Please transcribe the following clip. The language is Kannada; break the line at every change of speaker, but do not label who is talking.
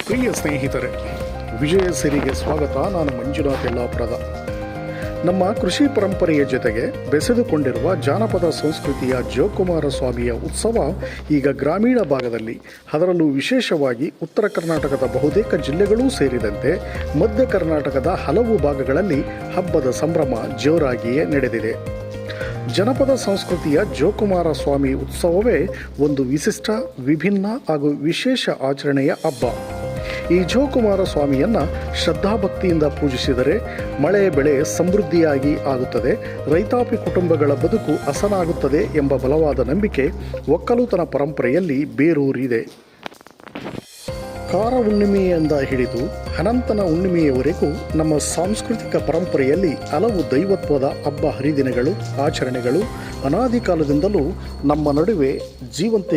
ಪ್ರಿಯ ಸ್ನೇಹಿತರೆ, ವಿಜಯ ಸಿರಿಗೆ ಸ್ವಾಗತ. ನಾನು ಮಂಜುನಾಥ್ ಯಲ್ಲಾಪುರದ. ನಮ್ಮ ಕೃಷಿ ಪರಂಪರೆಯ ಜೊತೆಗೆ ಬೆಸೆದುಕೊಂಡಿರುವ ಜಾನಪದ ಸಂಸ್ಕೃತಿಯ ಜೋಕುಮಾರ ಸ್ವಾಮಿಯ ಉತ್ಸವ ಈಗ ಗ್ರಾಮೀಣ ಭಾಗದಲ್ಲಿ, ಅದರಲ್ಲೂ ವಿಶೇಷವಾಗಿ ಉತ್ತರ ಕರ್ನಾಟಕದ ಬಹುತೇಕ ಜಿಲ್ಲೆಗಳೂ ಸೇರಿದಂತೆ ಮಧ್ಯ ಕರ್ನಾಟಕದ ಹಲವು ಭಾಗಗಳಲ್ಲಿ ಹಬ್ಬದ ಸಂಭ್ರಮ ಜೋರಾಗಿಯೇ ನಡೆದಿದೆ. ಜನಪದ ಸಂಸ್ಕೃತಿಯ ಜೋಕುಮಾರ ಸ್ವಾಮಿ ಉತ್ಸವವೇ ಒಂದು ವಿಶಿಷ್ಟ, ವಿಭಿನ್ನ ಹಾಗೂ ವಿಶೇಷ ಆಚರಣೆಯ ಹಬ್ಬ. ಈ ಜೋಕುಮಾರ ಸ್ವಾಮಿಯನ್ನು ಶ್ರದ್ಧಾಭಕ್ತಿಯಿಂದ ಪೂಜಿಸಿದರೆ ಮಳೆ ಬೆಳೆ ಸಮೃದ್ಧಿಯಾಗಿ ಆಗುತ್ತದೆ, ರೈತಾಪಿ ಕುಟುಂಬಗಳ ಬದುಕು ಹಸನಾಗುತ್ತದೆ ಎಂಬ ಬಲವಾದ ನಂಬಿಕೆ ಒಕ್ಕಲುತನ ಪರಂಪರೆಯಲ್ಲಿ ಬೇರೂರಿದೆ. ಕಾರ ಹುಣ್ಣಿಮೆಯಿಂದ ಹಿಡಿದು ಅನಂತನ ಹುಣ್ಣಿಮೆಯವರೆಗೂ ನಮ್ಮ ಸಾಂಸ್ಕೃತಿಕ ಪರಂಪರೆಯಲ್ಲಿ ಹಲವು ದೈವತ್ವದ ಹಬ್ಬ ಹರಿದಿನಗಳು, ಆಚರಣೆಗಳು ಅನಾದಿ ಕಾಲದಿಂದಲೂ ನಮ್ಮ ನಡುವೆ ಜೀವಂತ